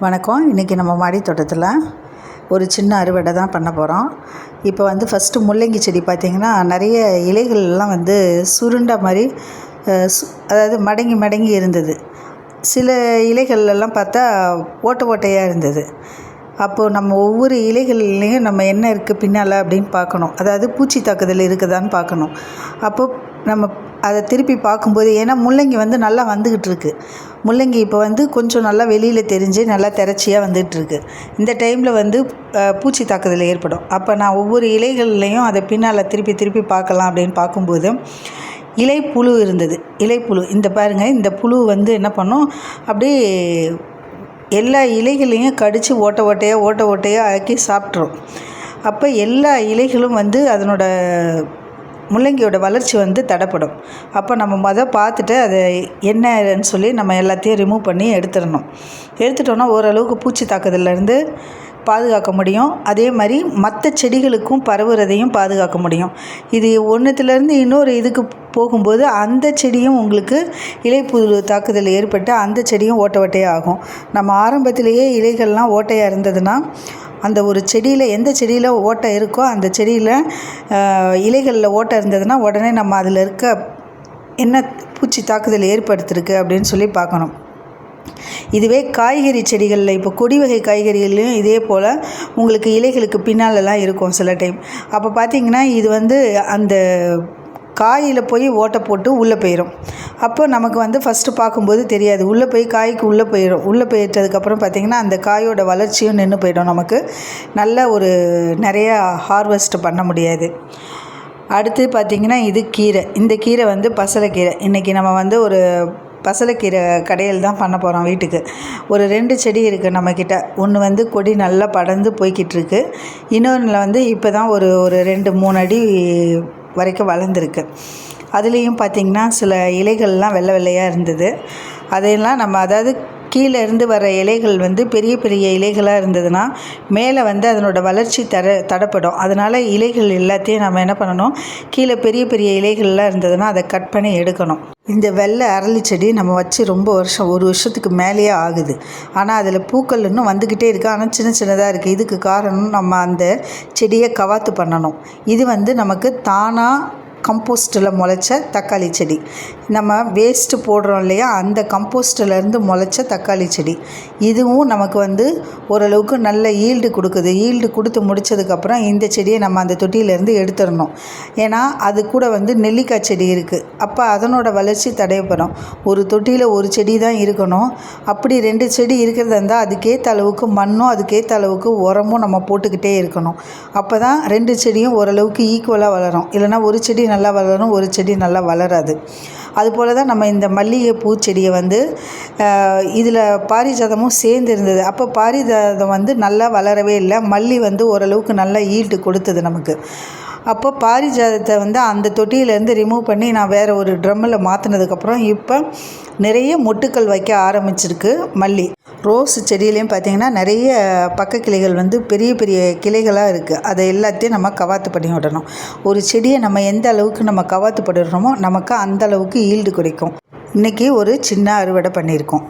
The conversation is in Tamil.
வணக்கம். இன்றைக்கி நம்ம மாடி தோட்டத்தில் ஒரு சின்ன அறுவடை தான் பண்ண போகிறோம். இப்போ ஃபஸ்ட்டு முள்ளங்கி செடி பார்த்திங்கன்னா நிறைய இலைகள்லாம் சுருண்ட மாதிரி அதாவது மடங்கி மடங்கி இருந்தது. சில இலைகள்லாம் பார்த்தா ஓட்டையாக இருந்தது. அப்போது நம்ம ஒவ்வொரு இலைகள்லேயும் நம்ம என்ன இருக்குது பின்னால் அப்படின்னு பார்க்கணும். அதாவது பூச்சி தாக்குதல் இருக்குதான்னு பார்க்கணும். அப்போது நம்ம அதை திருப்பி பார்க்கும்போது, ஏன்னா முள்ளங்கி நல்லா வந்துக்கிட்டு இருக்குது. முள்ளங்கி இப்போ கொஞ்சம் நல்லா வெளியில் தெரிஞ்சு நல்லா திரச்சியாக வந்துகிட்ருக்கு. இந்த டைமில் பூச்சி தாக்குதல் ஏற்படும். அப்போ நான் ஒவ்வொரு இலைகள்லேயும் அதை பின்னால் திருப்பி பார்க்கலாம் அப்படின்னு பார்க்கும்போது இலைப்புழு இருந்தது. இலைப்புழு இந்த பாருங்கள், இந்த புழு என்ன பண்ணும், அப்படியே எல்லா இலைகளையும் கடித்து ஓட்டையாக ஆக்கி சாப்பிட்ரும். அப்போ எல்லா இலைகளும் அதனோட முள்ளங்கியோட வளர்ச்சி தடைப்படும். அப்போ நம்ம பார்த்துட்டு அதை என்னன்னு சொல்லி நம்ம எல்லாத்தையும் ரிமூவ் பண்ணி எடுத்துட்டோன்னா ஓரளவுக்கு பூச்சி தாக்குதல்லேருந்து பாதுகாக்க முடியும். அதே மாதிரி மற்ற செடிகளுக்கும் பரவுறதையும் பாதுகாக்க முடியும். இது ஒன்றுத்துலேருந்து இன்னொரு இதுக்கு போகும்போது அந்த செடியும் உங்களுக்கு இலைப்புழு தாக்குதல் ஏற்பட்டு அந்த செடியும் ஓட்டையாக ஆகும். நம்ம ஆரம்பத்திலேயே இலைகள்லாம் ஓட்டையாக இருந்ததுன்னா, அந்த ஒரு செடியில் எந்த செடியில் ஓட்டை இருக்கோ அந்த செடியில் இலைகளில் ஓட்டை இருந்ததுன்னா உடனே நம்ம அதில் இருக்க என்ன பூச்சி தாக்குதல் ஏற்படுத்திருக்கு அப்படின்னு சொல்லி பார்க்கணும். இதுவே காய்கறி செடிகளில், இப்போ கொடி வகை காய்கறிகள்லையும் இதே போல் உங்களுக்கு இலைகளுக்கு பின்னாலெல்லாம் இருக்கும் சில டைம். அப்போ பார்த்திங்கன்னா இது அந்த காயில் போய் ஓட்டை போட்டு உள்ளே போயிடும். அப்போ நமக்கு ஃபஸ்ட்டு பார்க்கும்போது தெரியாது. உள்ளே போய் காய்க்கு உள்ளே போயிடும். உள்ளே போயிட்டதுக்கப்புறம் பார்த்திங்கன்னா அந்த காயோட வளர்ச்சியும் நின்று போயிடும். நமக்கு நல்ல ஒரு நிறையா ஹார்வெஸ்ட் பண்ண முடியாது. அடுத்து பார்த்திங்கன்னா இது கீரை. இந்த கீரை பசலைக்கீரை. இன்றைக்கி நம்ம ஒரு பசலைக்கீரை கடையில் தான் பண்ண போகிறோம் வீட்டுக்கு. ஒரு 2 செடி இருக்குது நம்மக்கிட்ட. ஒன்று கொடி நல்லா படர்ந்து போய்கிட்டு இருக்கு. இன்னொன்றில் இப்போ தான் ஒரு 2-3 அடி வரைக்கும் வளர்ந்துருக்கு. அதுலேயும் பார்த்திங்கன்னா சில இலைகள்லாம் வெள்ளையாக இருந்தது. அதையெல்லாம் நம்ம அதாவது கீழே இருந்து வர இலைகள் பெரிய பெரிய இலைகளாக இருந்ததுன்னா மேலே அதனோட வளர்ச்சி தடைப்படும். அதனால் இலைகள் எல்லாத்தையும் நம்ம என்ன பண்ணணும், கீழே பெரிய பெரிய இலைகள்லாம் இருந்ததுன்னா அதை கட் பண்ணி எடுக்கணும். இந்த வெள்ளை அரளி செடி நம்ம வச்சு ரொம்ப வருஷம், 1 வருஷத்துக்கு மேலேயே ஆகுது. ஆனால் அதில் பூக்கள் இன்னும் வந்துக்கிட்டே இருக்குது. ஆனால் சின்னதாக இருக்குது. இதுக்கு காரணம் நம்ம அந்த செடியை கவாத்து பண்ணணும். இது நமக்கு தானாக கம்போஸ்ட்டில் முளைச்ச தக்காளி செடி. நம்ம வேஸ்ட்டு போடுறோம் இல்லையா, அந்த கம்போஸ்ட்டிலேருந்து முளைச்ச தக்காளி செடி. இதுவும் நமக்கு ஓரளவுக்கு நல்ல ஈல்டு கொடுக்குது. ஈல்டு கொடுத்து முடித்ததுக்கப்புறம் இந்த செடியை நம்ம அந்த தொட்டியிலேருந்து எடுத்துடணும். ஏன்னா அது கூட நெல்லிக்காய் செடி இருக்குது. அப்போ அதனோட வளர்ச்சி தடைப்படும். ஒரு தொட்டியில் ஒரு செடி தான் இருக்கணும். அப்படி 2 செடி இருக்கிறதா இருந்தால் அதுக்கேற்ற அளவுக்கு மண்ணும் அதுக்கேற்ற அளவுக்கு உரமும் நம்ம போட்டுக்கிட்டே இருக்கணும். அப்போ தான் 2 செடியும் ஓரளவுக்கு ஈக்குவலாக வளரும். இல்லைனா ஒரு செடி நல்லா வளரும், ஒரு செடி நல்லா வளராது. அதுபோல் தான் நம்ம இந்த மல்லிகை பூச்செடியை இதில் பாரிஜாதமும் சேர்ந்து இருந்தது. அப்போ பாரிஜாதம் நல்லா வளரவே இல்லை. மல்லி ஓரளவுக்கு நல்லா ஈல்டு கொடுத்தது நமக்கு. அப்போ பாரிஜாதத்தை அந்த தொட்டியிலேருந்து ரிமூவ் பண்ணி நான் வேறு ஒரு ட்ரம்மில் மாற்றினதுக்கப்புறம் இப்போ நிறைய மொட்டுக்கள் வைக்க ஆரம்பிச்சிருக்கு மல்லி. ரோஸ் செடியிலையும் பார்த்திங்கன்னா நிறைய பக்க கிளைகள் பெரிய பெரிய கிளைகளாக இருக்குது. அதை எல்லாத்தையும் நம்ம கவாத்து பண்ணி விடணும். ஒரு செடியை நம்ம எந்த அளவுக்கு நம்ம கவாத்து பண்ணிடுறோமோ நமக்கு அந்த அளவுக்கு ஈல்டு கிடைக்கும். இன்றைக்கி ஒரு சின்ன அறுவடை பண்ணியிருக்கோம்.